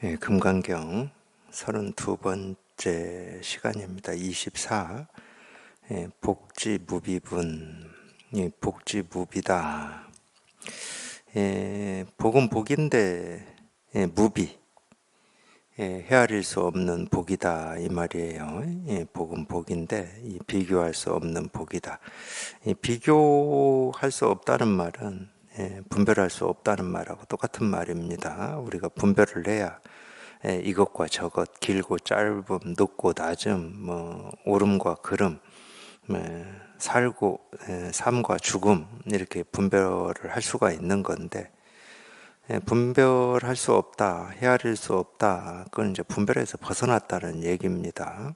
금강경 32번째 시간입니다. 24. 복지무비분. 복지무비다. 복은 복인데 무비. 헤아릴 수 없는 복이다 이 말이에요. 복은 복인데 비교할 수 없는 복이다. 비교할 수 없다는 말은 분별할 수 없다는 말하고 똑같은 말입니다. 우리가 분별을 해야 이것과 저것, 길고 짧음, 높고 낮음, 오름과 그름, 살고 삶과 죽음, 이렇게 분별을 할 수가 있는 건데, 분별할 수 없다, 헤아릴 수 없다, 그건 이제 분별에서 벗어났다는 얘기입니다.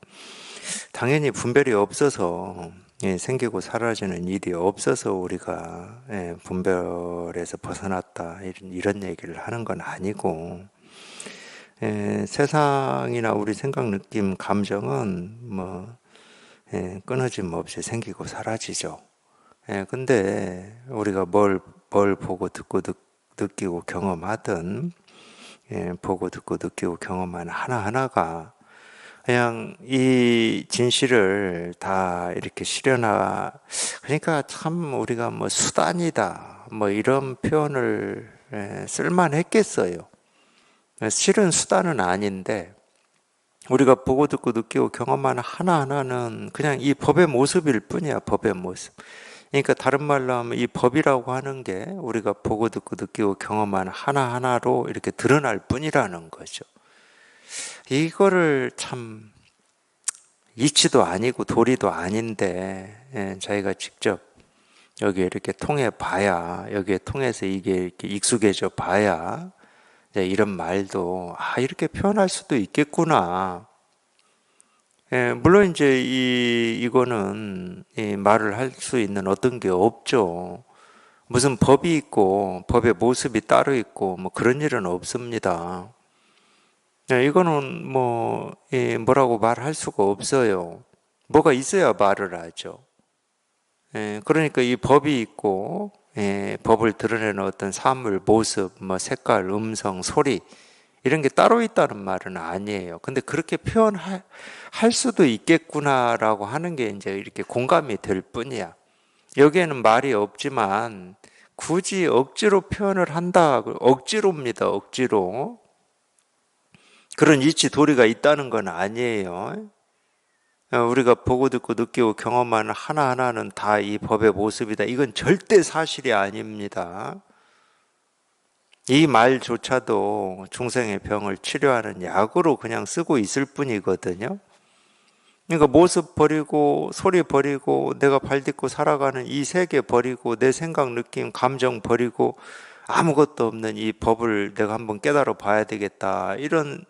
당연히 분별이 없어서 생기고 사라지는 일이 없어서 우리가 분별에서 벗어났다 이런 얘기를 하는 건 아니고, 세상이나 우리 생각, 느낌, 감정은 끊어짐 없이 생기고 사라지죠. 근데 우리가 뭘 보고 듣고 느끼고 경험하든 보고 듣고 느끼고 경험하는 하나하나가 그냥 이 진실을 다 이렇게 그러니까 참 우리가 수단이다 이런 표현을 쓸만했겠어요. 실은 수단은 아닌데 우리가 보고 듣고 느끼고 경험하는 하나하나는 그냥 이 법의 모습일 뿐이야. 법의 모습. 그러니까 다른 말로 하면 이 법이라고 하는 게 우리가 보고 듣고 느끼고 경험하는 하나하나로 이렇게 드러날 뿐이라는 거죠. 이거를 참 이치도 아니고 도리도 아닌데 자기가 직접 여기에 이렇게 통해 봐야, 여기에 통해서 이게 이렇게 익숙해져 봐야 이런 말도 이렇게 표현할 수도 있겠구나. 물론 이제 이거는 말을 할 수 있는 어떤 게 없죠. 무슨 법이 있고 법의 모습이 따로 있고 그런 일은 없습니다. 이거는 뭐라고 말할 수가 없어요. 뭐가 있어야 말을 하죠. 그러니까 이 법이 있고 법을 드러내는 어떤 사물, 모습, 색깔, 음성, 소리 이런 게 따로 있다는 말은 아니에요. 근데 그렇게 표현할 수도 있겠구나라고 하는 게 이제 이렇게 공감이 될 뿐이야. 여기에는 말이 없지만 굳이 억지로 표현을 한다. 억지로입니다. 억지로. 그런 이치 도리가 있다는 건 아니에요. 우리가 보고 듣고 느끼고 경험하는 하나하나는 다 이 법의 모습이다. 이건 절대 사실이 아닙니다. 이 말조차도 중생의 병을 치료하는 약으로 그냥 쓰고 있을 뿐이거든요. 그러니까 모습 버리고 소리 버리고 내가 발 딛고 살아가는 이 세계 버리고 내 생각, 느낌, 감정 버리고 아무것도 없는 이 법을 내가 한번 깨달아 봐야 되겠다. 이런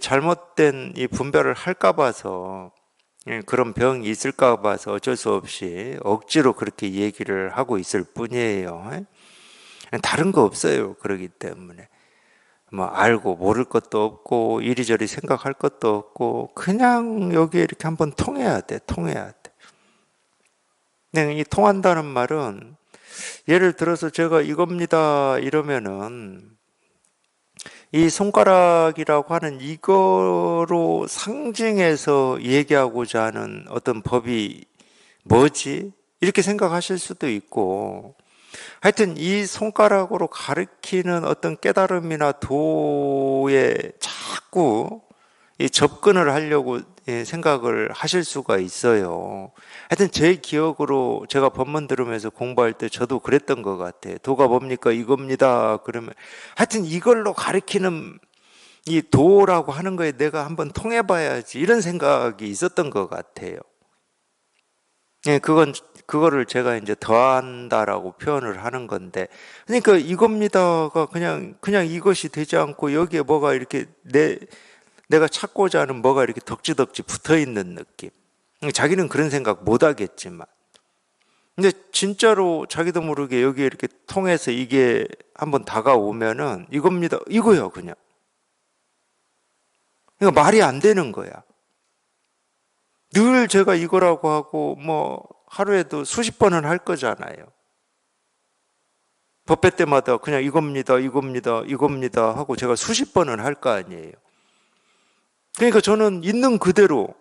잘못된 이 분별을 할까 봐서 그런 병이 있을까 봐서 어쩔 수 없이 억지로 그렇게 얘기를 하고 있을 뿐이에요. 다른 거 없어요. 그러기 때문에 알고 모를 것도 없고 이리저리 생각할 것도 없고 그냥 여기에 이렇게 한번 통해야 돼. 이 통한다는 말은 예를 들어서 제가 이겁니다 이러면은 이 손가락이라고 하는 이거로 상징해서 얘기하고자 하는 어떤 법이 뭐지? 이렇게 생각하실 수도 있고, 하여튼 이 손가락으로 가리키는 어떤 깨달음이나 도에 자꾸 접근을 하려고 생각을 하실 수가 있어요. 하여튼 제 기억으로 제가 법문 들으면서 공부할 때 저도 그랬던 것 같아요. 도가 뭡니까? 이겁니다. 그러면 하여튼 이걸로 가리키는 이 도라고 하는 거에 내가 한번 통해봐야지 이런 생각이 있었던 것 같아요. 그거를 제가 이제 더한다라고 표현을 하는 건데, 그러니까 이겁니다가 그냥 이것이 되지 않고 여기에 뭐가 이렇게 내가 찾고자 하는 뭐가 이렇게 덕지덕지 붙어 있는 느낌. 자기는 그런 생각 못 하겠지만. 근데 진짜로 자기도 모르게 여기에 이렇게 통해서 이게 한번 다가오면은 이겁니다. 이거야, 그냥. 그러니까 말이 안 되는 거야. 늘 제가 이거라고 하고 하루에도 수십 번은 할 거잖아요. 법회 때마다 그냥 이겁니다, 이겁니다, 이겁니다 하고 제가 수십 번은 할 거 아니에요. 그러니까 저는 있는 그대로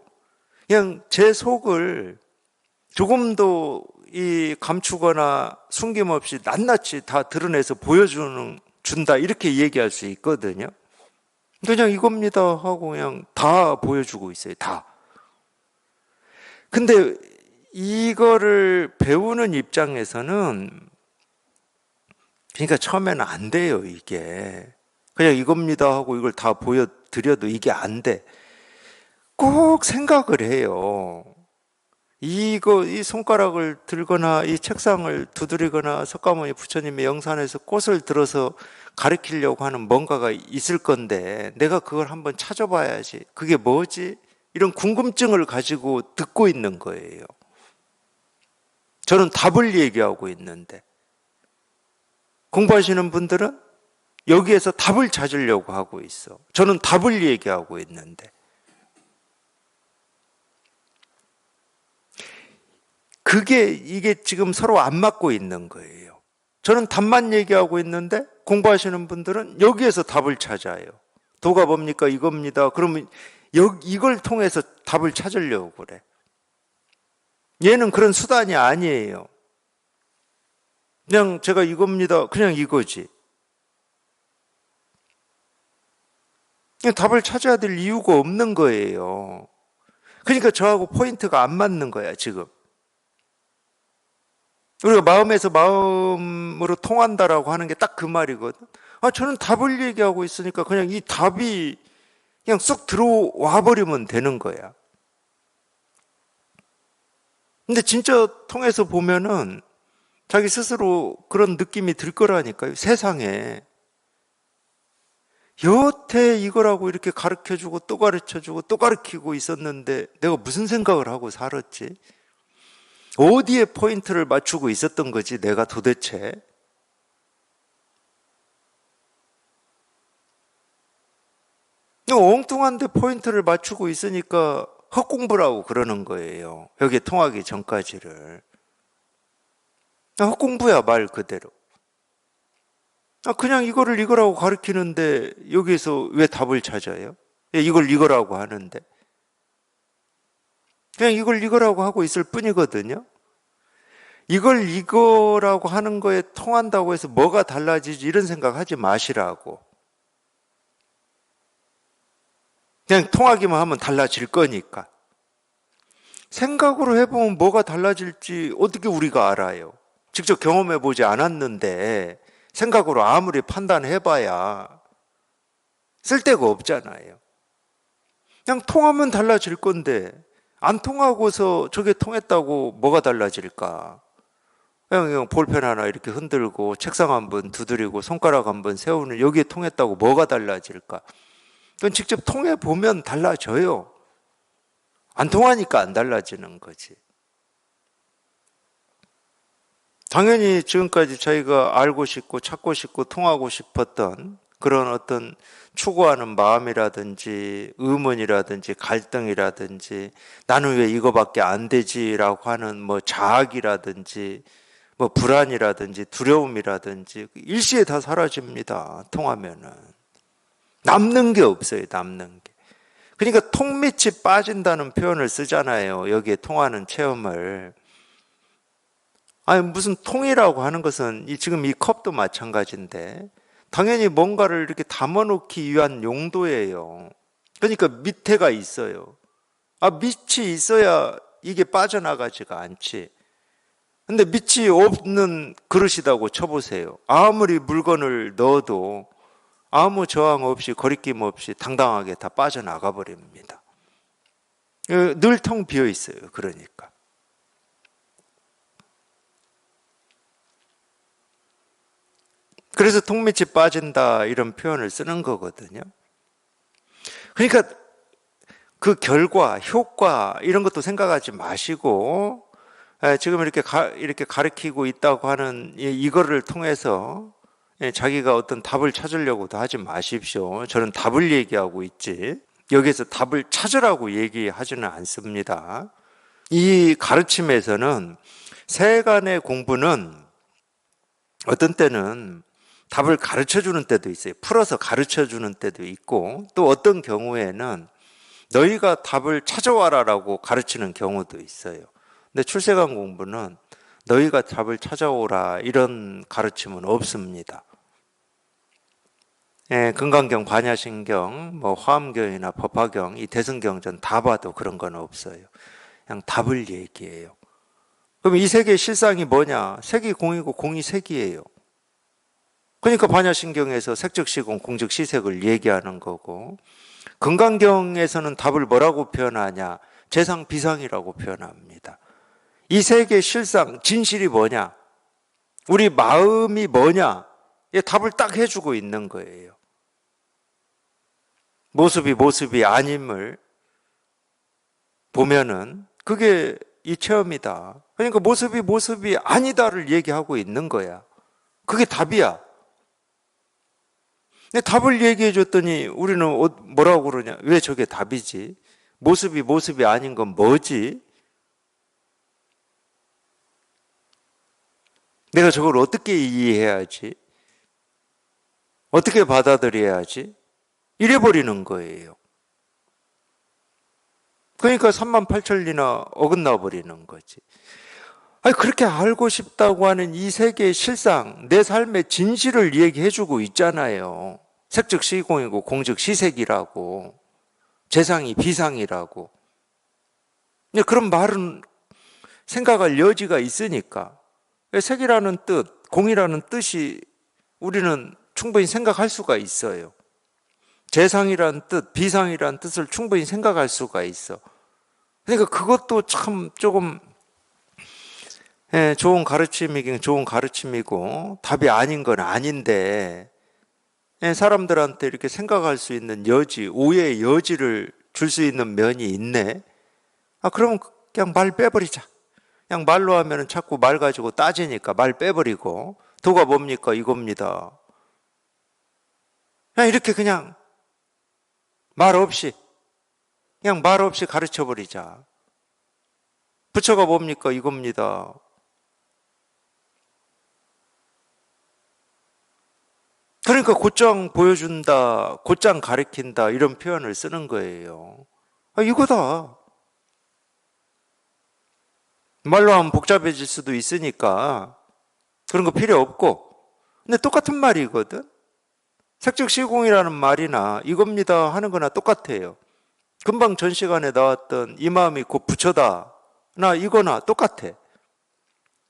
그냥 제 속을 조금도 이 감추거나 숨김없이 낱낱이 다 드러내서 준다 이렇게 얘기할 수 있거든요. 그냥 이겁니다 하고 그냥 다 보여주고 있어요. 다. 근데 이거를 배우는 입장에서는 그러니까 처음에는 안 돼요, 이게. 그냥 이겁니다 하고 이걸 다 보여드려도 이게 안 돼. 꼭 생각을 해요. 이 손가락을 들거나 이 책상을 두드리거나 석가모니 부처님의 영산에서 꽃을 들어서 가르치려고 하는 뭔가가 있을 건데 내가 그걸 한번 찾아봐야지. 그게 뭐지? 이런 궁금증을 가지고 듣고 있는 거예요. 저는 답을 얘기하고 있는데 공부하시는 분들은 여기에서 답을 찾으려고 하고 있어. 저는 답을 얘기하고 있는데 이게 지금 서로 안 맞고 있는 거예요. 저는 답만 얘기하고 있는데 공부하시는 분들은 여기에서 답을 찾아요. 도가 뭡니까? 이겁니다. 그러면 이걸 통해서 답을 찾으려고 그래. 얘는 그런 수단이 아니에요. 그냥 제가 이겁니다. 그냥 이거지. 그냥 답을 찾아야 될 이유가 없는 거예요. 그러니까 저하고 포인트가 안 맞는 거야, 지금. 우리가 마음에서 마음으로 통한다라고 하는 게 딱 그 말이거든. 저는 답을 얘기하고 있으니까 그냥 이 답이 그냥 쏙 들어와 버리면 되는 거야. 근데 진짜 통해서 보면은 자기 스스로 그런 느낌이 들 거라니까요. 세상에. 여태 이거라고 이렇게 가르쳐주고 또 가르쳐주고 또 가르치고 있었는데 내가 무슨 생각을 하고 살았지? 어디에 포인트를 맞추고 있었던 거지, 내가 도대체? 엉뚱한 데 포인트를 맞추고 있으니까 헛공부라고 그러는 거예요. 여기에 통하기 전까지를. 헛공부야, 말 그대로. 그냥 이거라고 가르치는데 여기에서 왜 답을 찾아요? 이거라고 하는데. 그냥 이거라고 하고 있을 뿐이거든요. 이거라고 하는 거에 통한다고 해서 뭐가 달라지지 이런 생각 하지 마시라고. 그냥 통하기만 하면 달라질 거니까. 생각으로 해보면 뭐가 달라질지 어떻게 우리가 알아요? 직접 경험해보지 않았는데 생각으로 아무리 판단해봐야 쓸데가 없잖아요. 그냥 통하면 달라질 건데 안 통하고서 저게 통했다고 뭐가 달라질까? 그냥 볼펜 하나 이렇게 흔들고 책상 한번 두드리고 손가락 한번 세우는 여기에 통했다고 뭐가 달라질까? 그건 직접 통해보면 달라져요. 안 통하니까 안 달라지는 거지. 당연히 지금까지 저희가 알고 싶고 찾고 싶고 통하고 싶었던 그런 어떤 추구하는 마음이라든지 의문이라든지 갈등이라든지 나는 왜 이거밖에 안 되지라고 하는 뭐 자학이라든지 뭐 불안이라든지 두려움이라든지 일시에 다 사라집니다. 통하면은. 남는 게 없어요. 남는 게. 그러니까 통밑이 빠진다는 표현을 쓰잖아요. 여기에 통하는 체험을. 무슨 통이라고 하는 것은 지금 이 컵도 마찬가지인데 당연히 뭔가를 이렇게 담아놓기 위한 용도예요. 그러니까 밑에가 있어요. 밑이 있어야 이게 빠져나가지가 않지. 근데 밑이 없는 그릇이라고 쳐보세요. 아무리 물건을 넣어도 아무 저항 없이 거리낌 없이 당당하게 다 빠져나가 버립니다. 늘 텅 비어 있어요. 그러니까. 그래서 통밑이 빠진다 이런 표현을 쓰는 거거든요. 그러니까 그 결과, 효과 이런 것도 생각하지 마시고 지금 이렇게 가르치고 있다고 하는 이거를 통해서 자기가 어떤 답을 찾으려고도 하지 마십시오. 저는 답을 얘기하고 있지 여기에서 답을 찾으라고 얘기하지는 않습니다. 이 가르침에서는 세간의 공부는 어떤 때는 답을 가르쳐 주는 때도 있어요. 풀어서 가르쳐 주는 때도 있고, 또 어떤 경우에는 너희가 답을 찾아와라라고 가르치는 경우도 있어요. 근데 출세관 공부는 너희가 답을 찾아오라 이런 가르침은 없습니다. 예, 금강경, 반야신경, 뭐 화엄경이나 법화경, 이 대승경전 다 봐도 그런 건 없어요. 그냥 답을 얘기해요. 그럼 이 세계의 실상이 뭐냐? 색이 공이고 공이 색이에요. 그러니까 반야신경에서 색즉시공, 공즉시색을 얘기하는 거고, 금강경에서는 답을 뭐라고 표현하냐? 재상, 비상이라고 표현합니다. 이 세계의 실상, 진실이 뭐냐? 우리 마음이 뭐냐? 이 답을 딱 해주고 있는 거예요. 모습이 아님을 보면은 그게 이 체험이다. 그러니까 모습이 아니다를 얘기하고 있는 거야. 그게 답이야. 근데 답을 얘기해 줬더니 우리는 뭐라고 그러냐? 왜 저게 답이지? 모습이 아닌 건 뭐지? 내가 저걸 어떻게 이해해야지? 어떻게 받아들여야지? 이래버리는 거예요. 그러니까 38,000리나 어긋나 버리는 거지. 아니, 그렇게 알고 싶다고 하는 이 세계의 실상, 내 삶의 진실을 얘기해 주고 있잖아요. 색즉 시공이고 공즉 시색이라고, 재상이 비상이라고. 근데 그런 말은 생각할 여지가 있으니까. 색이라는 뜻, 공이라는 뜻이 우리는 충분히 생각할 수가 있어요. 재상이라는 뜻, 비상이라는 뜻을 충분히 생각할 수가 있어. 그러니까 그것도 참 조금 좋은 가르침이긴 좋은 가르침이고 답이 아닌 건 아닌데 사람들한테 이렇게 생각할 수 있는 여지, 오해의 여지를 줄 수 있는 면이 있네. 그러면 그냥 말 빼버리자. 그냥 말로 하면 자꾸 말 가지고 따지니까 말 빼버리고 도가 뭡니까? 이겁니다. 그냥 이렇게 그냥 말 없이 가르쳐버리자. 부처가 뭡니까? 이겁니다. 그러니까 곧장 보여준다, 곧장 가리킨다 이런 표현을 쓰는 거예요. 이거다. 말로 하면 복잡해질 수도 있으니까 그런 거 필요 없고, 근데 똑같은 말이거든. 색즉시공이라는 말이나 이겁니다 하는 거나 똑같아요. 금방 전 시간에 나왔던 이 마음이 곧 부처다 나 이거나 똑같아.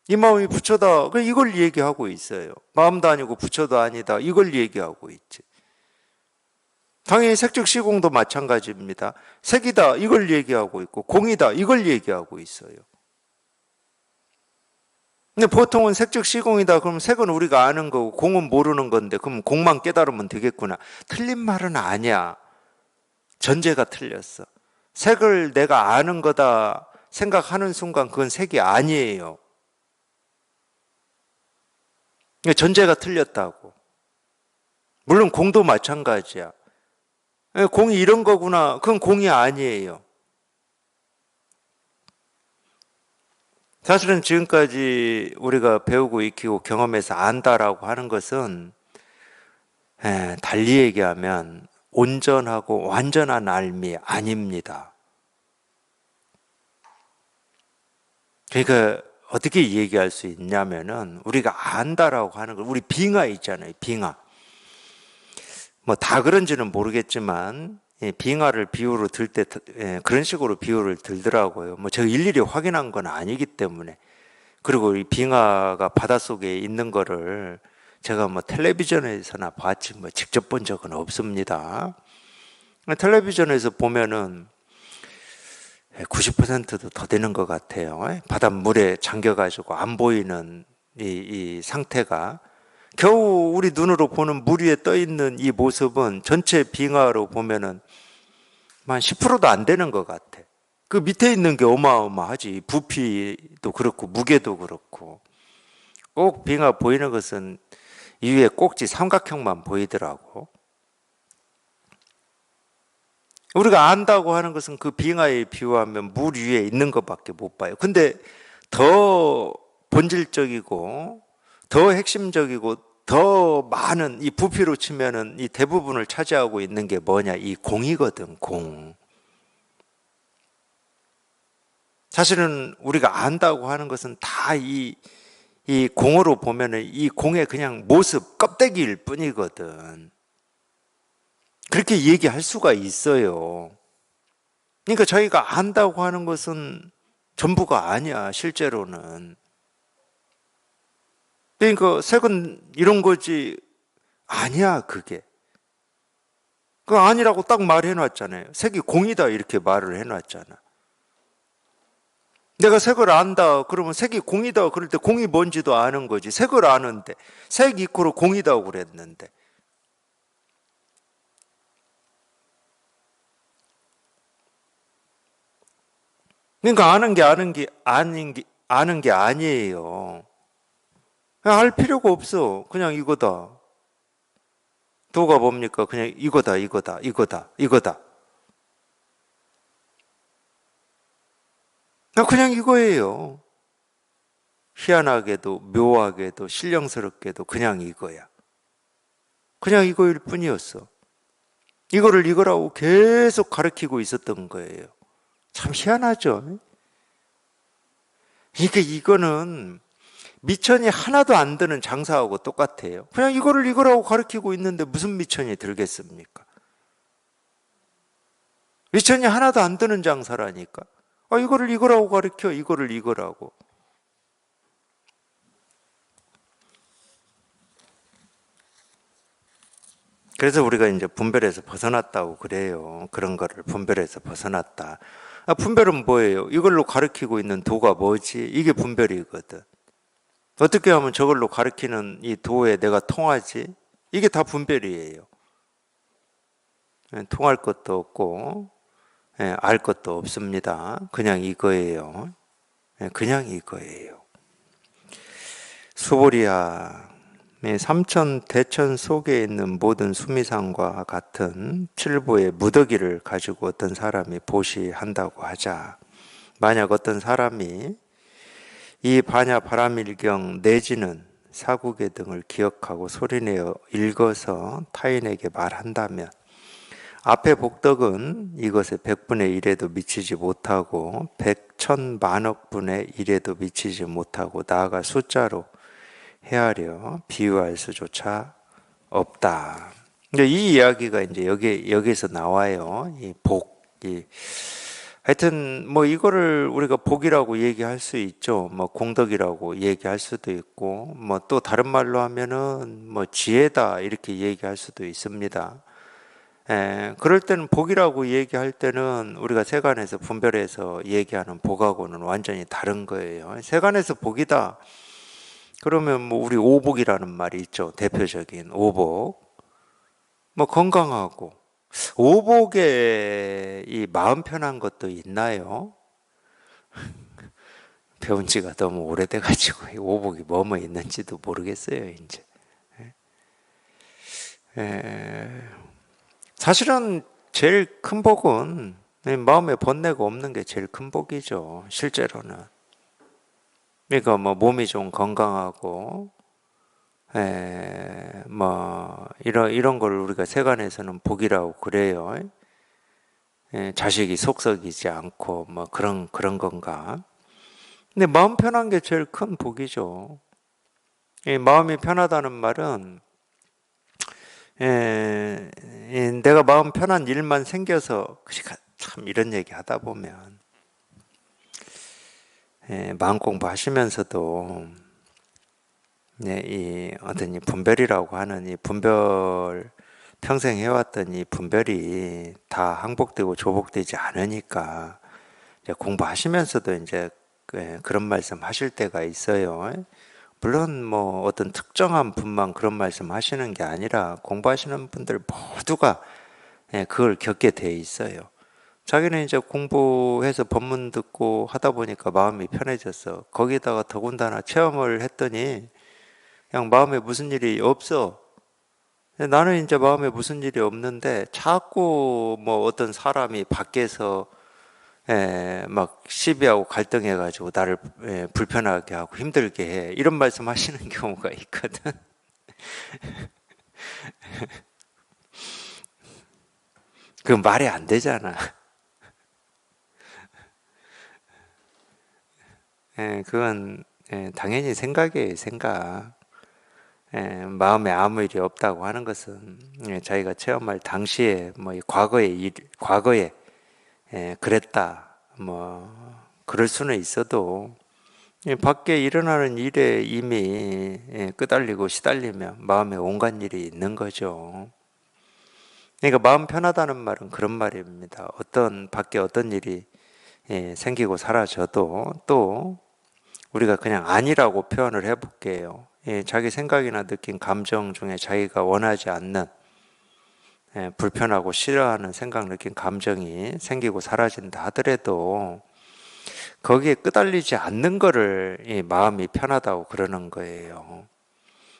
이 마음이 부처다, 이걸 얘기하고 있어요. 마음도 아니고 부처도 아니다, 이걸 얘기하고 있지. 당연히 색즉시공도 마찬가지입니다. 색이다, 이걸 얘기하고 있고 공이다, 이걸 얘기하고 있어요. 근데 보통은 색즉시공이다 그러면 색은 우리가 아는 거고 공은 모르는 건데 그럼 공만 깨달으면 되겠구나. 틀린 말은 아니야. 전제가 틀렸어. 색을 내가 아는 거다 생각하는 순간 그건 색이 아니에요. 전제가 틀렸다고. 물론 공도 마찬가지야. 공이 이런 거구나. 그건 공이 아니에요. 사실은 지금까지 우리가 배우고 익히고 경험해서 안다라고 하는 것은 달리 얘기하면 온전하고 완전한 알미 아닙니다. 그러니까 어떻게 얘기할 수 있냐면은 우리가 안다라고 하는 걸, 우리 빙하 있잖아요. 빙하. 뭐 다 그런지는 모르겠지만 빙하를 비유로 들 때 그런 식으로 비유를 들더라고요. 뭐 제가 일일이 확인한 건 아니기 때문에. 그리고 이 빙하가 바닷속에 있는 거를 제가 뭐 텔레비전에서나 봤지 뭐 직접 본 적은 없습니다. 텔레비전에서 보면은 90%도 더 되는 것 같아요. 바닷물에 잠겨가지고 안 보이는 이 상태가, 겨우 우리 눈으로 보는 물 위에 떠 있는 이 모습은 전체 빙하로 보면은 한 10%도 안 되는 것 같아. 그 밑에 있는 게 어마어마하지. 부피도 그렇고 무게도 그렇고. 꼭 빙하 보이는 것은 이 위에 꼭지 삼각형만 보이더라고. 우리가 안다고 하는 것은 그 빙하에 비유하면 물 위에 있는 것밖에 못 봐요. 근데 더 본질적이고 더 핵심적이고 더 많은 이 부피로 치면은 이 대부분을 차지하고 있는 게 뭐냐? 이 공이거든, 공. 사실은 우리가 안다고 하는 것은 다 이 공으로 보면은 이 공의 그냥 모습, 껍데기일 뿐이거든. 그렇게 얘기할 수가 있어요. 그러니까 저희가 안다고 하는 것은 전부가 아니야, 실제로는. 그러니까 색은 이런 거지, 아니야, 그게. 그 아니라고 딱 말해놨잖아요. 색이 공이다, 이렇게 말을 해놨잖아. 내가 색을 안다, 그러면 색이 공이다, 그럴 때 공이 뭔지도 아는 거지. 색을 아는데, 색 이코로 공이다고 그랬는데. 그러니까 아는 게 아니에요. 그냥 알 필요가 없어. 그냥 이거다. 도가 뭡니까? 그냥 이거다, 이거다, 이거다, 이거다. 그냥 이거예요. 희한하게도, 묘하게도, 신령스럽게도 그냥 이거야. 그냥 이거일 뿐이었어. 이거를 이거라고 계속 가르치고 있었던 거예요. 참 희한하죠? 그러니까 이거는 미천이 하나도 안 드는 장사하고 똑같아요. 그냥 이거를 이거라고 가르치고 있는데 무슨 미천이 들겠습니까? 미천이 하나도 안 드는 장사라니까. 이거를 이거라고 가르쳐, 이거를 이거라고. 그래서 우리가 이제 분별에서 벗어났다고 그래요. 그런 거를 분별에서 벗어났다. 분별은 뭐예요? 이걸로 가르치고 있는 도가 뭐지? 이게 분별이거든. 어떻게 하면 저걸로 가르치는 이 도에 내가 통하지? 이게 다 분별이에요. 통할 것도 없고, 알 것도 없습니다. 그냥 이거예요. 그냥 이거예요. 수보리야, 삼천 대천 속에 있는 모든 수미상과 같은 칠보의 무더기를 가지고 어떤 사람이 보시한다고 하자. 만약 어떤 사람이 이 반야 바라밀경 내지는 사구계 등을 기억하고 소리내어 읽어서 타인에게 말한다면 앞의 복덕은 이것의 100분의 1에도 미치지 못하고 100천만억 분의 1에도 미치지 못하고 나아가 숫자로 헤아려 비유할 수조차 없다. 이제 이 이야기가 이제 여기에서 나와요. 이 복이. 하여튼 뭐 이거를 우리가 복이라고 얘기할 수 있죠. 뭐 공덕이라고 얘기할 수도 있고 뭐 또 다른 말로 하면은 뭐 지혜다 이렇게 얘기할 수도 있습니다. 그럴 때는 복이라고 얘기할 때는 우리가 세간에서 분별해서 얘기하는 복하고는 완전히 다른 거예요. 세간에서 복이다. 그러면 뭐 우리 오복이라는 말이 있죠. 대표적인 오복. 뭐 건강하고 오복에 이 마음 편한 것도 있나요? 배운 지가 너무 오래돼 가지고 오복이 뭐뭐 있는지도 모르겠어요, 이제. 사실은 제일 큰 복은 마음에 번뇌가 없는 게 제일 큰 복이죠. 실제로는. 그러니까 뭐 몸이 좀 건강하고 뭐 이런 걸 우리가 세간에서는 복이라고 그래요. 자식이 속썩이지 않고 뭐 그런 건가? 근데 마음 편한 게 제일 큰 복이죠. 이 마음이 편하다는 말은 내가 마음 편한 일만 생겨서 참 이런 얘기 하다 보면 마음 공부하시면서도 이 어떤 이 분별이라고 하는 이 분별 평생 해왔던 이 분별이 다 항복되고 조복되지 않으니까 이제 공부하시면서도 이제 그런 말씀 하실 때가 있어요. 물론 뭐 어떤 특정한 분만 그런 말씀 하시는 게 아니라 공부하시는 분들 모두가 그걸 겪게 돼 있어요. 자기는 이제 공부해서 법문 듣고 하다 보니까 마음이 편해졌어. 거기다가 더군다나 체험을 했더니 그냥 마음에 무슨 일이 없어. 나는 이제 마음에 무슨 일이 없는데 자꾸 뭐 어떤 사람이 밖에서 막 시비하고 갈등해가지고 나를 불편하게 하고 힘들게 해. 이런 말씀 하시는 경우가 있거든. 그 말이 안 되잖아. 그건 당연히 생각이에요, 생각. 마음에 아무 일이 없다고 하는 것은 자기가 체험할 당시에 뭐 과거에 그랬다. 뭐 그럴 수는 있어도 밖에 일어나는 일에 이미 끄달리고 시달리면 마음에 온갖 일이 있는 거죠. 그러니까 마음 편하다는 말은 그런 말입니다. 밖에 어떤 일이 생기고 사라져도 또 우리가 그냥 아니라고 표현을 해볼게요. 자기 생각이나 느낀 감정 중에 자기가 원하지 않는 불편하고 싫어하는 생각, 느낀 감정이 생기고 사라진다 하더라도 거기에 끄달리지 않는 거를 마음이 편하다고 그러는 거예요.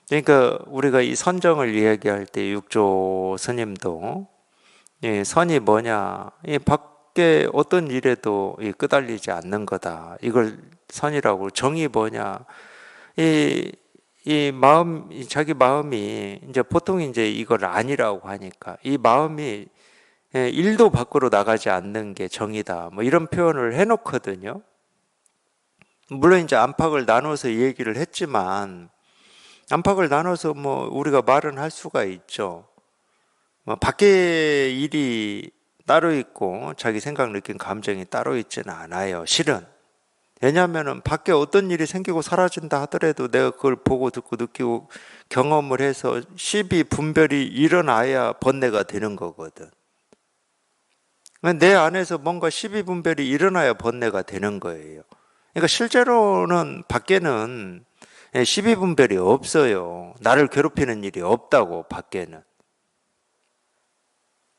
그러니까 우리가 이 선정을 이야기할 때 육조 스님도 선이 뭐냐? 이 밖에 어떤 일에도 끄달리지 않는 거다. 이걸 선이라고. 정이 뭐냐? 이, 자기 마음이 이제 보통 이제 이걸 아니라고 하니까 이 마음이 일도 밖으로 나가지 않는 게 정이다. 뭐 이런 표현을 해놓거든요. 물론 이제 안팎을 나눠서 얘기를 했지만 안팎을 나눠서 뭐 우리가 말은 할 수가 있죠. 뭐 밖에 일이 따로 있고 자기 생각 느낀 감정이 따로 있지는 않아요. 실은. 왜냐하면 밖에 어떤 일이 생기고 사라진다 하더라도 내가 그걸 보고 듣고 느끼고 경험을 해서 시비 분별이 일어나야 번뇌가 되는 거거든. 내 안에서 뭔가 시비 분별이 일어나야 번뇌가 되는 거예요. 그러니까 실제로는 밖에는 시비 분별이 없어요. 나를 괴롭히는 일이 없다고 밖에는.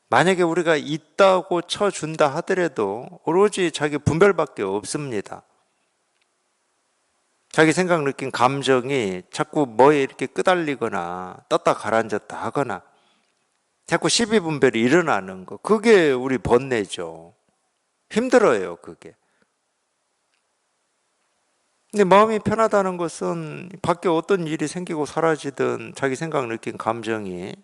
만약에 우리가 있다고 쳐준다 하더라도 오로지 자기 분별밖에 없습니다. 자기 생각 느낀 감정이 자꾸 뭐에 이렇게 끄달리거나 떴다 가라앉았다 하거나 자꾸 시비 분별이 일어나는 거, 그게 우리 번뇌죠. 힘들어요, 그게. 근데 마음이 편하다는 것은 밖에 어떤 일이 생기고 사라지든 자기 생각 느낀 감정이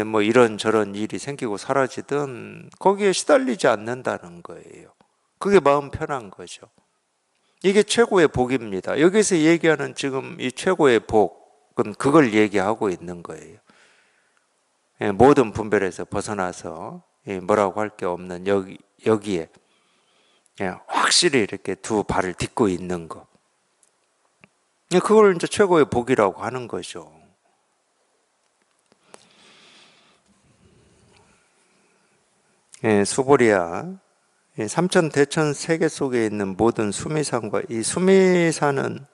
뭐 이런저런 일이 생기고 사라지든 거기에 시달리지 않는다는 거예요. 그게 마음 편한 거죠. 이게 최고의 복입니다. 여기서 얘기하는 지금 이 최고의 복은 그걸 얘기하고 있는 거예요. 모든 분별에서 벗어나서 뭐라고 할 게 없는 여기에 확실히 이렇게 두 발을 딛고 있는 거. 그걸 이제 최고의 복이라고 하는 거죠. 수보리야, 삼천 대천 세계 속에 있는 모든 수미산과 이 수미산은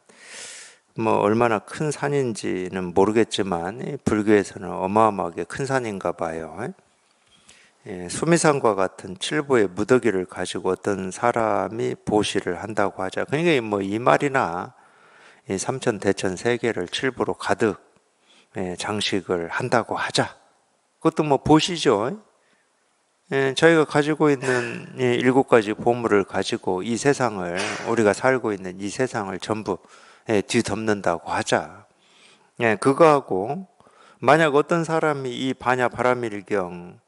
뭐 얼마나 큰 산인지는 모르겠지만 불교에서는 어마어마하게 큰 산인가 봐요. 수미산과 같은 칠부의 무더기를 가지고 어떤 사람이 보시를 한다고 하자. 그러니까 뭐 이 말이나 이 삼천 대천 세계를 칠부로 가득 장식을 한다고 하자. 그것도 뭐 보시죠. 저희가 가지고 있는 일곱 가지 보물을 가지고 이 세상을, 우리가 살고 있는 이 세상을 전부 뒤덮는다고 하자. 그거하고 만약 어떤 사람이 이 반야 바라밀경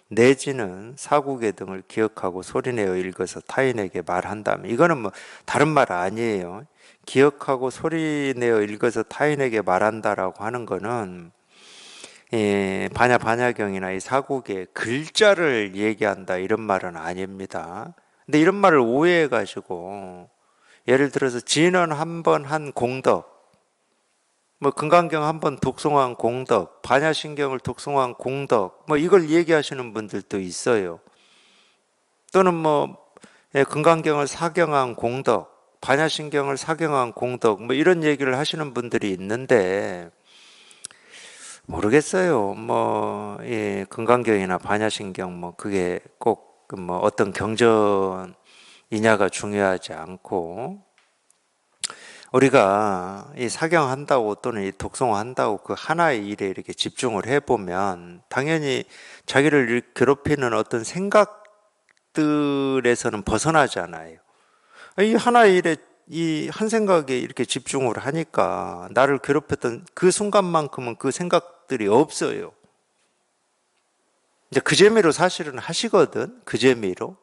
내지는 사구계 등을 기억하고 소리내어 읽어서 타인에게 말한다면, 이거는 뭐 다른 말 아니에요. 기억하고 소리내어 읽어서 타인에게 말한다라고 하는 거는 반야경이나 이 사국의 글자를 얘기한다 이런 말은 아닙니다. 근데 이런 말을 오해해가지고 예를 들어서 진언 한 번 한 공덕, 뭐 금강경 한 번 독송한 공덕, 반야신경을 독송한 공덕, 뭐 이걸 얘기하시는 분들도 있어요. 또는 뭐 금강경을 사경한 공덕, 반야신경을 사경한 공덕, 뭐 이런 얘기를 하시는 분들이 있는데 모르겠어요. 뭐, 금강경이나 반야신경, 뭐, 그게 꼭, 뭐, 어떤 경전이냐가 중요하지 않고, 우리가 이 사경한다고 또는 이 독송한다고 그 하나의 일에 이렇게 집중을 해보면, 당연히 자기를 괴롭히는 어떤 생각 생각들에서는 벗어나잖아요. 이 하나의 일에 이 한 생각에 이렇게 집중을 하니까 나를 괴롭혔던 그 순간만큼은 그 생각들이 없어요. 이제 그 재미로 사실은 하시거든. 그 재미로.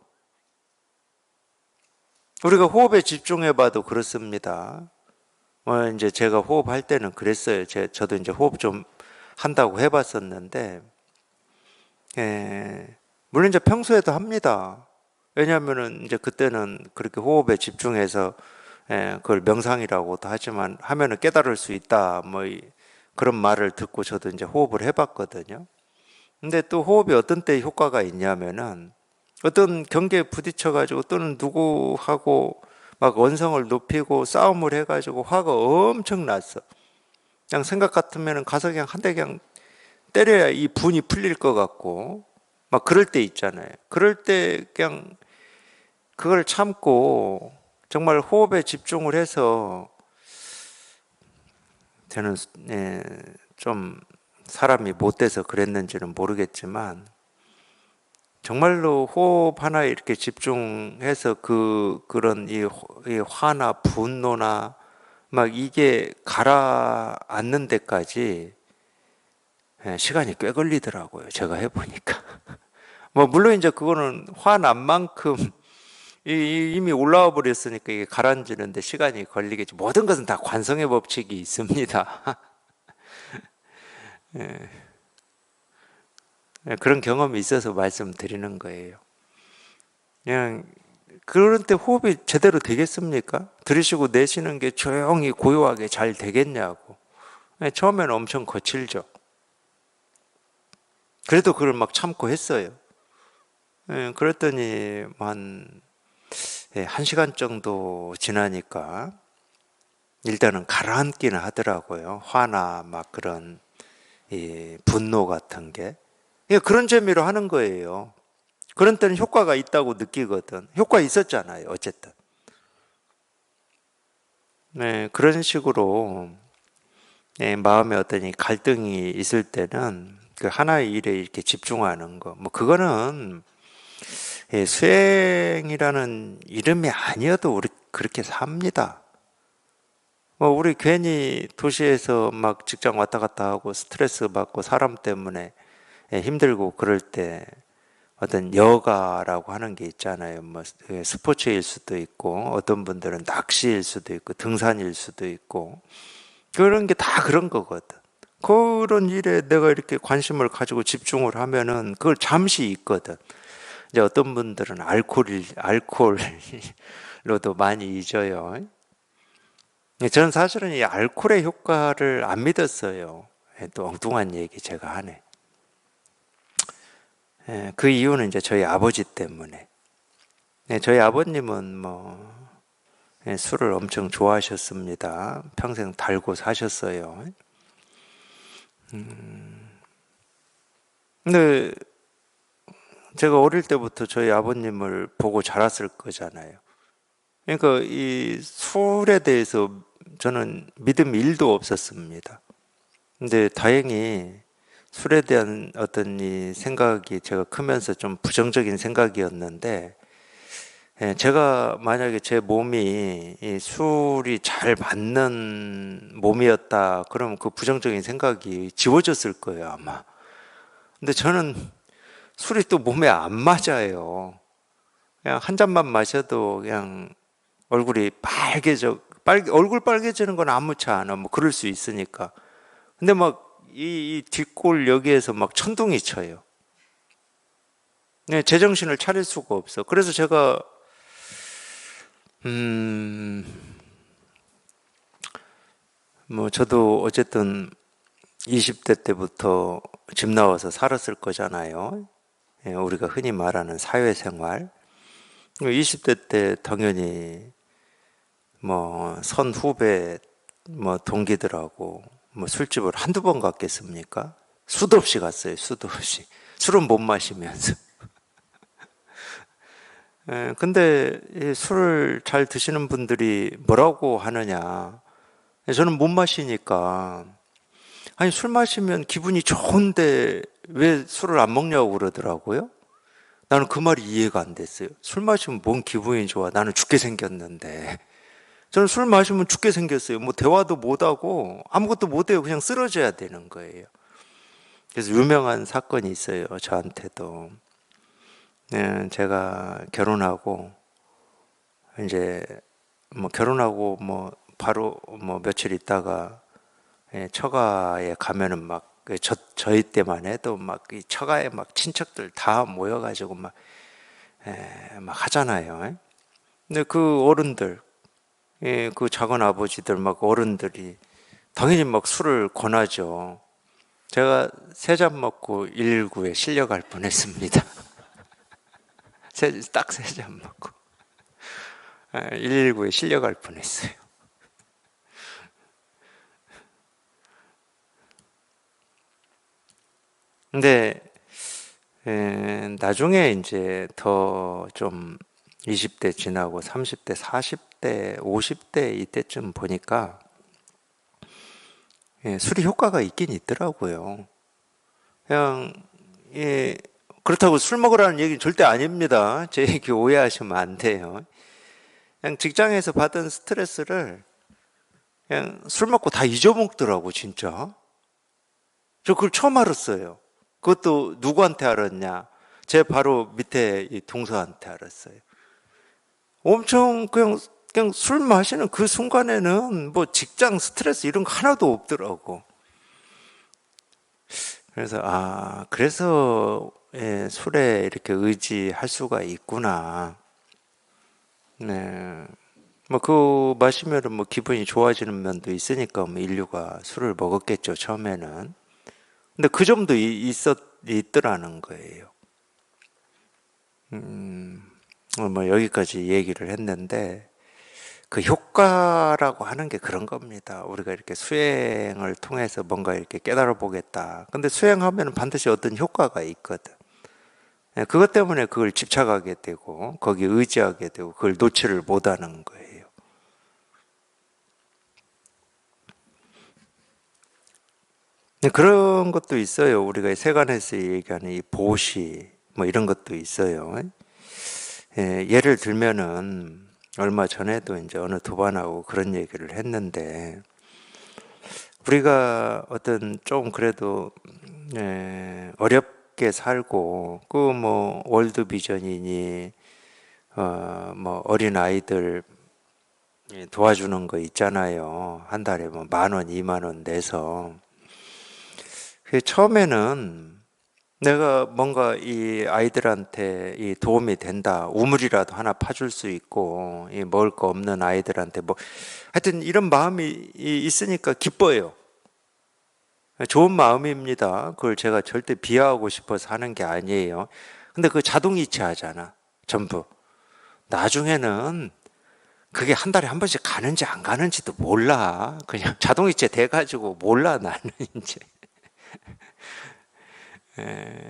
우리가 호흡에 집중해 봐도 그렇습니다. 이제 제가 호흡할 때는 그랬어요. 저도 이제 호흡 좀 한다고 해봤었는데, 물론 이제 평소에도 합니다. 왜냐하면은 이제 그때는 그렇게 호흡에 집중해서, 그걸 명상이라고도 하지만 하면은 깨달을 수 있다. 그런 말을 듣고 저도 이제 호흡을 해봤거든요. 근데 또 호흡이 어떤 때 효과가 있냐면은 어떤 경계에 부딪혀가지고 또는 누구하고 막 원성을 높이고 싸움을 해가지고 화가 엄청 났어. 그냥 생각 같으면은 가서 그냥 한 대 그냥 때려야 이 분이 풀릴 것 같고 막 그럴 때 있잖아요. 그럴 때 그냥 그걸 참고 정말 호흡에 집중을 해서 저는 좀 사람이 못돼서 그랬는지는 모르겠지만 정말로 호흡 하나에 이렇게 집중해서 그런 이 화나 분노나 막 이게 가라앉는 데까지 시간이 꽤 걸리더라고요. 제가 해보니까. 물론 이제 그거는 화난 만큼 이미 올라와 버렸으니까 이게 가라앉는데 시간이 걸리겠지. 모든 것은 다 관성의 법칙이 있습니다. 그런 경험이 있어서 말씀드리는 거예요. 그냥 그럴 때 호흡이 제대로 되겠습니까? 들이쉬고 내쉬는 게 조용히 고요하게 잘 되겠냐고. 처음에는 엄청 거칠죠. 그래도 그걸 막 참고 했어요. 그랬더니 한 시간 정도 지나니까 일단은 가라앉기는 하더라고요. 화나 막 그런 분노 같은 게. 그런 재미로 하는 거예요. 그런 때는 효과가 있다고 느끼거든. 효과 있었잖아요. 어쨌든. 그런 식으로 마음에 어떤 이 갈등이 있을 때는 그 하나의 일에 이렇게 집중하는 거. 그거는 수행이라는 이름이 아니어도 우리 그렇게 삽니다. 우리 괜히 도시에서 막 직장 왔다 갔다 하고 스트레스 받고 사람 때문에 힘들고 그럴 때 어떤 여가라고 하는 게 있잖아요. 스포츠일 수도 있고 어떤 분들은 낚시일 수도 있고 등산일 수도 있고 그런 게 다 그런 거거든. 그런 일에 내가 이렇게 관심을 가지고 집중을 하면은 그걸 잠시 있거든. 이제 어떤 분들은 알코올로도 많이 잊어요. 저는 사실은 이 알코올의 효과를 안 믿었어요. 또 엉뚱한 얘기 제가 하네. 그 이유는 이제 저희 아버지 때문에. 저희 아버님은 술을 엄청 좋아하셨습니다. 평생 달고 사셨어요. 근데 제가 어릴 때부터 저희 아버님을 보고 자랐을 거잖아요. 그러니까 이 술에 대해서 저는 믿음이 1도 없었습니다. 근데 다행히 술에 대한 어떤 이 생각이 제가 크면서 좀 부정적인 생각이었는데, 제가 만약에 제 몸이 이 술이 잘 맞는 몸이었다, 그러면 그 부정적인 생각이 지워졌을 거예요, 아마. 근데 저는 술이 또 몸에 안 맞아요. 그냥 한 잔만 마셔도 그냥 얼굴이 얼굴 빨개지는 건 아무렇지 않아. 그럴 수 있으니까. 근데 이 뒷골 여기에서 막 천둥이 쳐요. 제정신을 차릴 수가 없어. 그래서 제가, 저도 어쨌든 20대 때부터 집 나와서 살았을 거잖아요. 우리가 흔히 말하는 사회생활. 20대 때 당연히 선후배 동기들하고 술집을 한두 번 갔겠습니까? 수도 없이 갔어요. 수도 없이. 술은 못 마시면서. 근데 술을 잘 드시는 분들이 뭐라고 하느냐. 저는 못 마시니까. 술 마시면 기분이 좋은데 왜 술을 안 먹냐고 그러더라고요. 나는 그 말이 이해가 안 됐어요. 술 마시면 뭔 기분이 좋아? 나는 죽게 생겼는데. 저는 술 마시면 죽게 생겼어요. 뭐 대화도 못하고 아무것도 못해요. 그냥 쓰러져야 되는 거예요. 그래서 유명한 사건이 있어요. 저한테도. 네, 제가 결혼하고 이제 뭐 결혼하고 뭐 바로 뭐 며칠 있다가 처가에 가면은 막 저희 때만 해도 막 이 처가에 막 친척들 다 모여가지고 막 하잖아요. 근데 그 어른들, 그 작은 아버지들 막 어른들이 당연히 막 술을 권하죠. 제가 세 잔 먹고 119에 실려갈 뻔했습니다. 딱 세 잔 먹고 119에 실려갈 뻔했어요. 근데 나중에 이제 더 좀 20대 지나고 30대, 40대, 50대 이때쯤 보니까 술이 효과가 있긴 있더라고요. 그냥 그렇다고 술 먹으라는 얘기는 절대 아닙니다. 제 얘기 오해하시면 안 돼요. 그냥 직장에서 받은 스트레스를 그냥 술 먹고 다 잊어먹더라고, 진짜. 저 그걸 처음 알았어요. 그것도 누구한테 알았냐? 제 바로 밑에 이 동서한테 알았어요. 엄청 그냥 술 마시는 그 순간에는 뭐 직장 스트레스 이런 거 하나도 없더라고. 그래서 그래서 술에 이렇게 의지할 수가 있구나. 네. 뭐 그 마시면은 뭐 기분이 좋아지는 면도 있으니까 뭐 인류가 술을 먹었겠죠, 처음에는. 근데 그 점도 있더라는 거예요. 뭐 여기까지 얘기를 했는데 그 효과라고 하는 게 그런 겁니다. 우리가 이렇게 수행을 통해서 뭔가 이렇게 깨달아 보겠다. 근데 수행하면 반드시 어떤 효과가 있거든. 그것 때문에 그걸 집착하게 되고 거기에 의지하게 되고 그걸 놓지를 못하는 거예요. 그런 것도 있어요. 우리가 세간에서 얘기하는 이 보시 뭐 이런 것도 있어요. 예를 들면은 얼마 전에도 이제 어느 도반하고 그런 얘기를 했는데 우리가 어떤 좀 그래도 어렵게 살고 그 뭐 월드 비전이니 뭐 어린 아이들 도와주는 거 있잖아요. 한 달에 뭐 10,000원, 20,000원 내서 그 처음에는 내가 뭔가 이 아이들한테 이 도움이 된다. 우물이라도 하나 파줄 수 있고, 이 먹을 거 없는 아이들한테 뭐, 하여튼 이런 마음이 있으니까 기뻐요. 좋은 마음입니다. 그걸 제가 절대 비하하고 싶어서 하는 게 아니에요. 근데 그 자동이체 하잖아. 전부. 나중에는 그게 한 달에 한 번씩 가는지 안 가는지도 몰라. 그냥 자동이체 돼가지고 몰라, 나는 이제.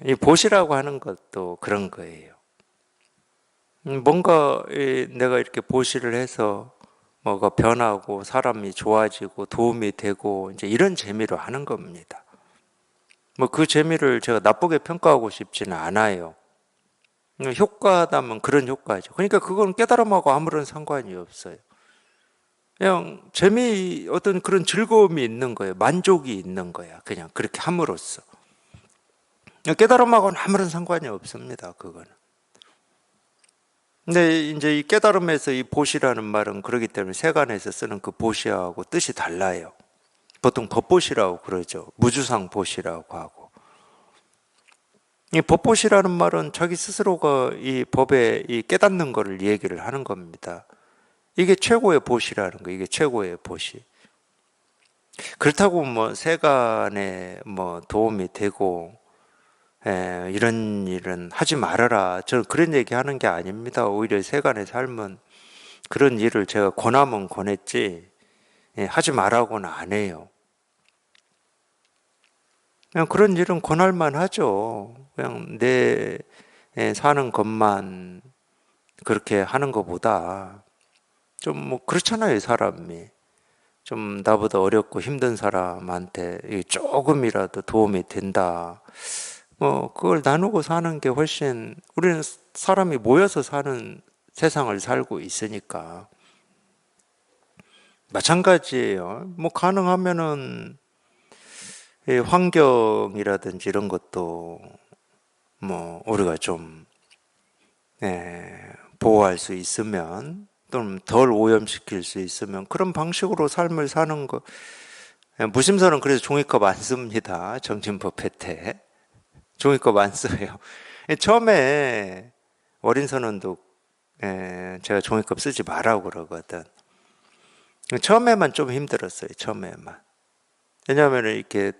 이 보시라고 하는 것도 그런 거예요. 뭔가 내가 이렇게 보시를 해서 뭐가 변하고 사람이 좋아지고 도움이 되고 이제 이런 재미로 하는 겁니다. 뭐 그 재미를 제가 나쁘게 평가하고 싶지는 않아요. 효과다면 그런 효과죠. 그러니까 그건 깨달음하고 아무런 상관이 없어요. 그냥 어떤 그런 즐거움이 있는 거예요. 만족이 있는 거야. 그냥 그렇게 함으로써. 깨달음하고는 아무런 상관이 없습니다. 그거는. 근데 이제 이 깨달음에서 이 보시라는 말은 그러기 때문에 세간에서 쓰는 그 보시하고 뜻이 달라요. 보통 법보시라고 그러죠. 무주상 보시라고 하고. 이 법보시라는 말은 자기 스스로가 이 법에 이 깨닫는 거를 얘기를 하는 겁니다. 이게 최고의 보시라는 거, 이게 최고의 보시. 그렇다고 뭐 세간에 뭐 도움이 되고 이런 일은 하지 말아라. 저는 그런 얘기 하는 게 아닙니다. 오히려 세간의 삶은 그런 일을 제가 권하면 권했지, 하지 말라고는 안 해요. 그냥 그런 일은 권할 하죠. 그냥 내 사는 것만 그렇게 하는 것보다 좀 뭐 그렇잖아요, 사람이. 좀 나보다 어렵고 힘든 사람한테 조금이라도 도움이 된다. 그걸 나누고 사는 게 훨씬, 우리는 사람이 모여서 사는 세상을 살고 있으니까. 마찬가지예요. 가능하면은 이 환경이라든지 이런 것도 우리가 좀 보호할 수 있으면, 또는 덜 오염시킬 수 있으면 그런 방식으로 삶을 사는 거. 무심선은 그래서 종이컵 안 씁니다. 정진법 혜택. 종이컵 안 써요. 처음에 어린 선원도 제가 종이컵 쓰지 말라고 그러거든. 처음에만 좀 힘들었어요. 처음에만. 왜냐하면 이렇게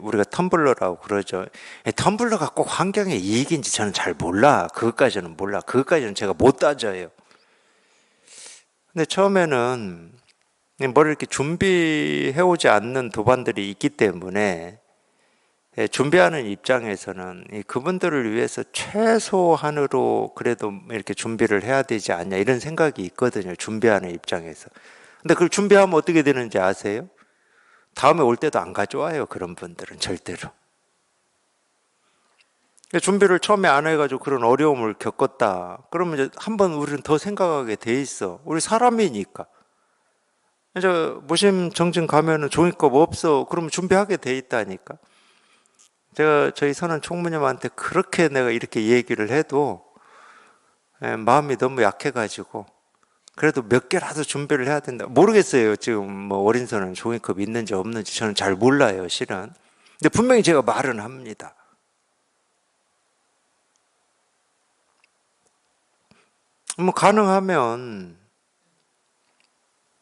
우리가 텀블러라고 그러죠. 텀블러가 꼭 환경에 이익인지 저는 잘 몰라. 그것까지는 몰라. 그것까지는 제가 못 따져요. 근데 처음에는 뭘 이렇게 준비해오지 않는 도반들이 있기 때문에 준비하는 입장에서는 그분들을 위해서 최소한으로 그래도 이렇게 준비를 해야 되지 않냐, 이런 생각이 있거든요. 준비하는 입장에서. 근데 그걸 준비하면 어떻게 되는지 아세요? 다음에 올 때도 안 가져와요. 그런 분들은 절대로. 준비를 처음에 안 해가지고 그런 어려움을 겪었다. 그러면 이제 한번 우리는 더 생각하게 돼 있어. 우리 사람이니까. 이제 무심 정진 가면은 종이컵 없어. 그러면 준비하게 돼 있다니까. 제가 저희 선원 총무님한테 그렇게 내가 이렇게 얘기를 해도 마음이 너무 약해가지고 그래도 몇 개라도 준비를 해야 된다. 모르겠어요. 지금 어린 선원 종이컵 있는지 없는지 저는 잘 몰라요, 실은. 근데 분명히 제가 말은 합니다. 가능하면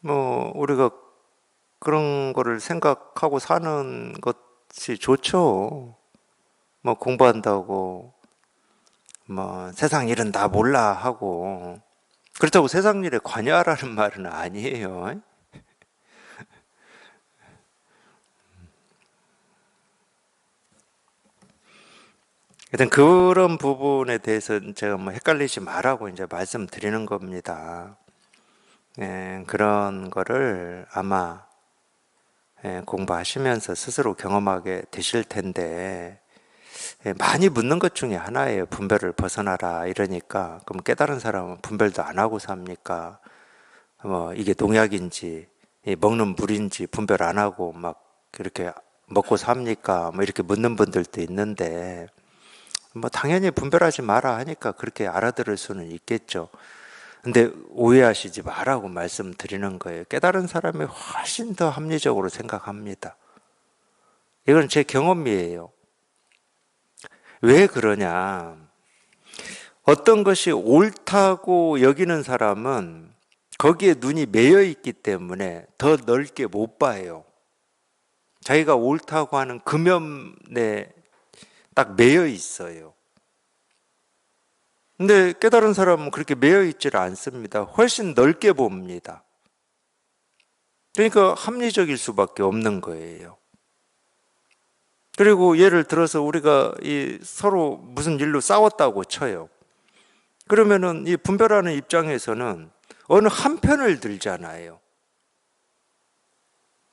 우리가 그런 거를 생각하고 사는 것이 좋죠. 공부한다고 세상 일은 다 몰라 하고, 그렇다고 세상 일에 관여하라는 말은 아니에요. 일단 그런 부분에 대해서 제가 헷갈리지 말라고 이제 말씀드리는 겁니다. 그런 거를 아마 공부하시면서 스스로 경험하게 되실 텐데, 많이 묻는 것 중에 하나예요. 분별을 벗어나라 이러니까. 그럼 깨달은 사람은 분별도 안 하고 삽니까? 이게 농약인지 먹는 물인지 분별 안 하고 막 이렇게 먹고 삽니까? 이렇게 묻는 분들도 있는데, 당연히 분별하지 마라 하니까 그렇게 알아들을 수는 있겠죠. 근데 오해하시지 말라고 말씀드리는 거예요. 깨달은 사람이 훨씬 더 합리적으로 생각합니다. 이건 제 경험이에요. 왜 그러냐? 어떤 것이 옳다고 여기는 사람은 거기에 눈이 매여 있기 때문에 더 넓게 못 봐요. 자기가 옳다고 하는 금연에 딱 매여 있어요. 근데 깨달은 사람은 그렇게 매여 있지를 않습니다. 훨씬 넓게 봅니다. 그러니까 합리적일 수밖에 없는 거예요. 그리고 예를 들어서 우리가 서로 무슨 일로 싸웠다고 쳐요. 그러면은 이 분별하는 입장에서는 어느 한 편을 들잖아요.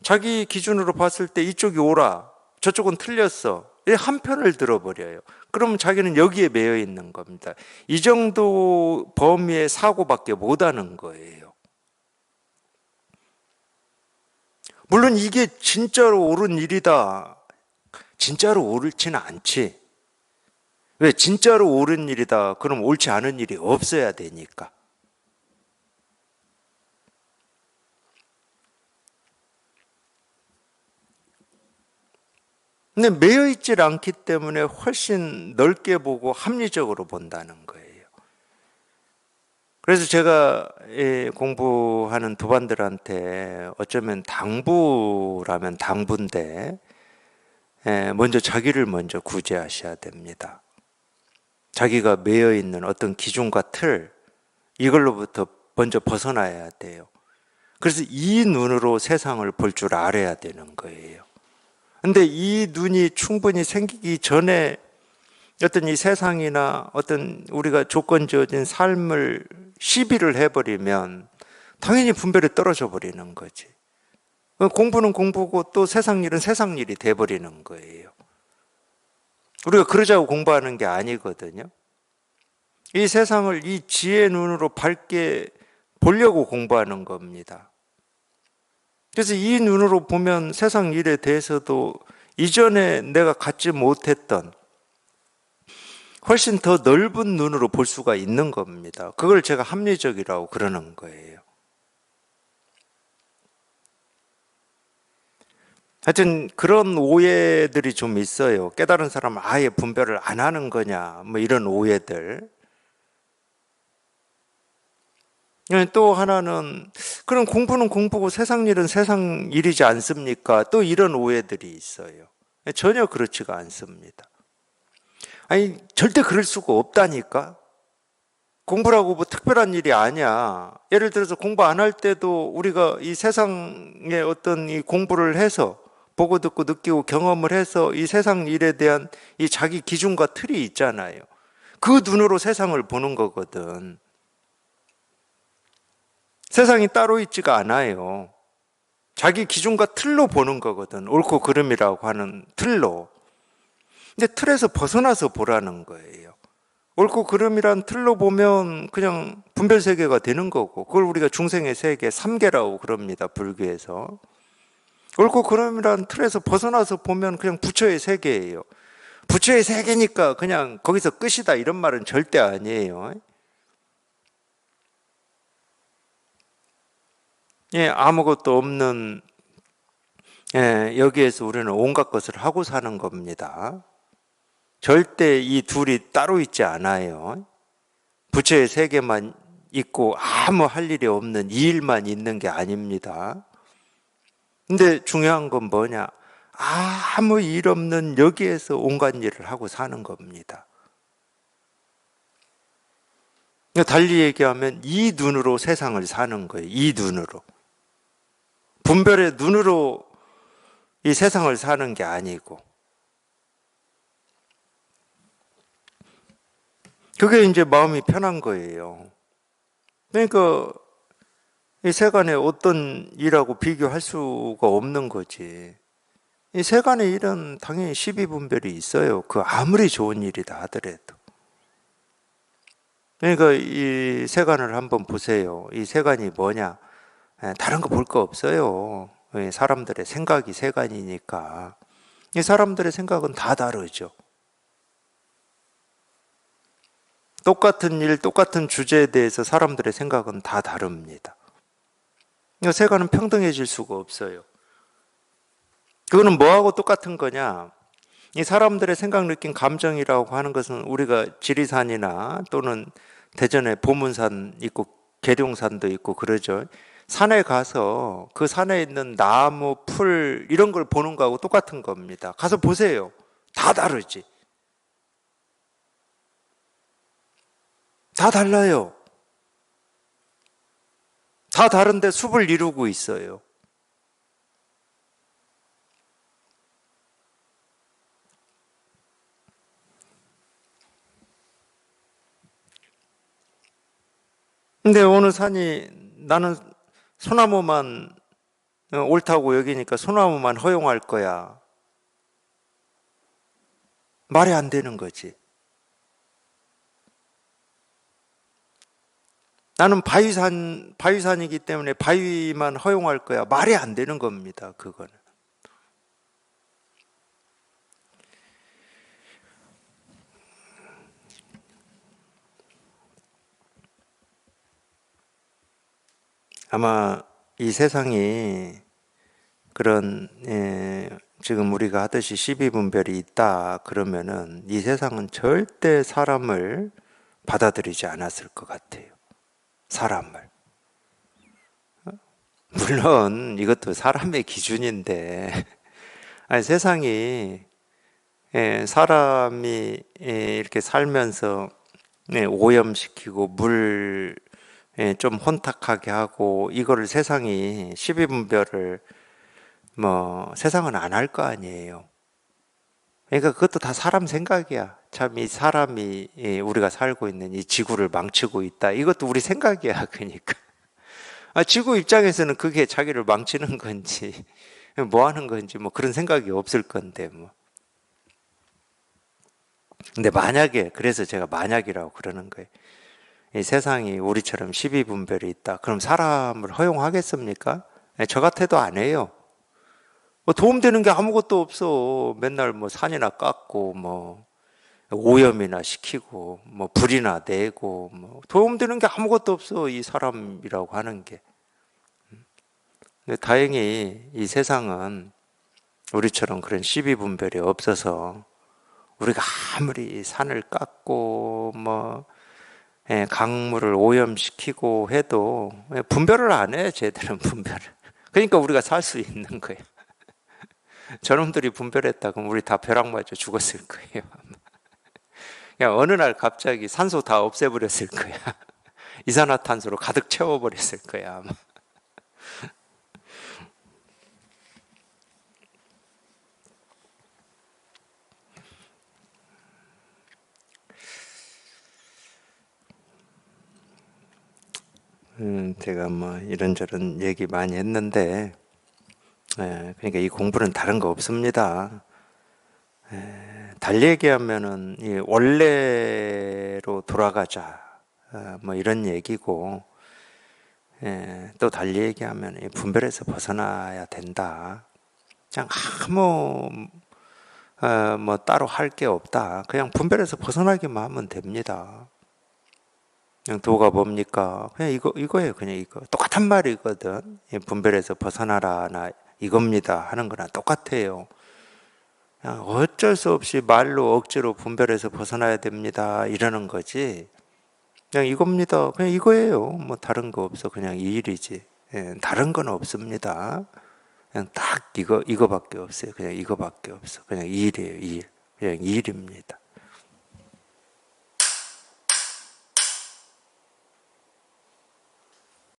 자기 기준으로 봤을 때 이쪽이 옳아, 저쪽은 틀렸어. 이 한 편을 들어버려요. 그러면 자기는 여기에 매여 있는 겁니다. 이 정도 범위의 사고밖에 못하는 거예요. 물론 이게 진짜로 옳은 일이다, 진짜로 옳지는 않지. 왜? 진짜로 옳은 일이다 그럼 옳지 않은 일이 없어야 되니까. 근데 매여 있질 않기 때문에 훨씬 넓게 보고 합리적으로 본다는 거예요. 그래서 제가 공부하는 도반들한테 어쩌면 당부라면 당부인데, 먼저 자기를 먼저 구제하셔야 됩니다. 자기가 매여 있는 어떤 기준과 틀, 이걸로부터 먼저 벗어나야 돼요. 그래서 이 눈으로 세상을 볼 줄 알아야 되는 거예요. 근데 이 눈이 충분히 생기기 전에 어떤 이 세상이나 어떤 우리가 조건 지어진 삶을 시비를 해버리면 당연히 분별이 떨어져 버리는 거지. 공부는 공부고 또 세상 일은 세상 일이 돼버리는 거예요. 우리가 그러자고 공부하는 게 아니거든요. 이 세상을 이 지혜의 눈으로 밝게 보려고 공부하는 겁니다. 그래서 이 눈으로 보면 세상 일에 대해서도 이전에 내가 갖지 못했던 훨씬 더 넓은 눈으로 볼 수가 있는 겁니다. 그걸 제가 합리적이라고 그러는 거예요. 하여튼 그런 오해들이 좀 있어요. 깨달은 사람은 아예 분별을 안 하는 거냐, 뭐 이런 오해들. 또 하나는 그럼 공부는 공부고 세상 일은 세상 일이지 않습니까? 또 이런 오해들이 있어요. 전혀 그렇지가 않습니다. 아니 절대 그럴 수가 없다니까. 공부라고 뭐 특별한 일이 아니야. 예를 들어서 공부 안 할 때도 우리가 이 세상의 어떤 이 공부를 해서 보고 듣고 느끼고 경험을 해서 이 세상 일에 대한 이 자기 기준과 틀이 있잖아요. 그 눈으로 세상을 보는 거거든. 세상이 따로 있지가 않아요. 자기 기준과 틀로 보는 거거든. 옳고 그름이라고 하는 틀로. 근데 틀에서 벗어나서 보라는 거예요. 옳고 그름이란 틀로 보면 그냥 분별 세계가 되는 거고, 그걸 우리가 중생의 세계, 삼계라고 그럽니다. 불교에서. 옳고 그름이란 틀에서 벗어나서 보면 그냥 부처의 세계예요. 부처의 세계니까 그냥 거기서 끝이다 이런 말은 절대 아니에요. 예, 아무것도 없는 여기에서 우리는 온갖 것을 하고 사는 겁니다. 절대 이 둘이 따로 있지 않아요. 부처의 세계만 있고 아무 할 일이 없는 이 일만 있는 게 아닙니다. 근데 중요한 건 뭐냐? 아무 일 없는 여기에서 온갖 일을 하고 사는 겁니다. 달리 얘기하면 이 눈으로 세상을 사는 거예요. 이 눈으로. 분별의 눈으로 이 세상을 사는 게 아니고. 그게 이제 마음이 편한 거예요. 그러니까 이 세간의 어떤 일하고 비교할 수가 없는 거지. 이 세간의 일은 당연히 십이분별이 있어요. 그 아무리 좋은 일이다 하더라도. 그러니까 이 세간을 한번 보세요. 이 세간이 뭐냐? 다른 거 볼 거 없어요. 사람들의 생각이 세간이니까. 이 사람들의 생각은 다 다르죠. 똑같은 일, 똑같은 주제에 대해서 사람들의 생각은 다 다릅니다. 세간은 평등해질 수가 없어요. 그거는 뭐하고 똑같은 거냐? 이 사람들의 생각, 느낀 감정이라고 하는 것은 우리가 지리산이나 또는 대전에 보문산 있고 계룡산도 있고 그러죠. 산에 가서 그 산에 있는 나무, 풀 이런 걸 보는 거하고 똑같은 겁니다. 가서 보세요. 다 다르지. 다 달라요. 다 다른데 숲을 이루고 있어요. 근데 어느 산이 나는 소나무만 옳다고 여기니까 소나무만 허용할 거야. 말이 안 되는 거지. 나는 바위산이기 때문에 바위만 허용할 거야. 말이 안 되는 겁니다. 그거는. 아마 이 세상이 그런 지금 우리가 하듯이 십이분별이 있다 그러면은 이 세상은 절대 사람을 받아들이지 않았을 것 같아요. 사람을. 물론 이것도 사람의 기준인데 아니, 세상이 사람이 이렇게 살면서 오염시키고 물 좀 혼탁하게 하고 이거를 세상이 십이분별을 뭐 세상은 안 할 거 아니에요. 그러니까 그것도 다 사람 생각이야. 참 이 사람이 우리가 살고 있는 이 지구를 망치고 있다. 이것도 우리 생각이야. 그러니까 지구 입장에서는 그게 자기를 망치는 건지 뭐 하는 건지 뭐 그런 생각이 없을 건데 뭐. 근데 만약에, 그래서 제가 만약이라고 그러는 거예요. 이 세상이 우리처럼 십이분별이 있다. 그럼 사람을 허용하겠습니까? 저 같아도 안 해요. 뭐 도움되는 게 아무것도 없어. 맨날 뭐 산이나 깎고, 뭐 오염이나 시키고, 뭐 불이나 내고, 뭐 도움되는 게 아무것도 없어. 이 사람이라고 하는 게. 근데 다행히 이 세상은 우리처럼 그런 십이분별이 없어서 우리가 아무리 산을 깎고 뭐 강물을 오염시키고 해도 분별을 안 해, 쟤들은 분별을. 그러니까 우리가 살 수 있는 거예요. 저놈들이 분별했다 그럼 우리 다 벼락 맞아 죽었을 거예요. 그냥 어느 날 갑자기 산소 다 없애버렸을 거야. 이산화탄소로 가득 채워버렸을 거야 아마. 제가 뭐 이런저런 얘기 많이 했는데, 그러니까 이 공부는 다른 거 없습니다. 달리 얘기하면은 이 원래로 돌아가자, 뭐 이런 얘기고, 또 달리 얘기하면 이 분별에서 벗어나야 된다. 그냥 아무 뭐 따로 할 게 없다. 그냥 분별에서 벗어나기만 하면 됩니다. 그냥 도가 뭡니까? 그냥 이거예요. 그냥 이거. 똑같은 말이거든. 분별에서 벗어나라나 이겁니다. 하는 거랑 똑같아요. 그냥 어쩔 수 없이 말로 억지로 분별해서 벗어나야 됩니다. 이러는 거지. 그냥 이겁니다. 그냥 이거예요. 뭐 다른 거 없어. 그냥 이 일이지. 다른 건 없습니다. 그냥 딱 이거밖에 없어요. 그냥 이거밖에 없어. 그냥 이 일이에요. 이 일. 그냥 이 일입니다.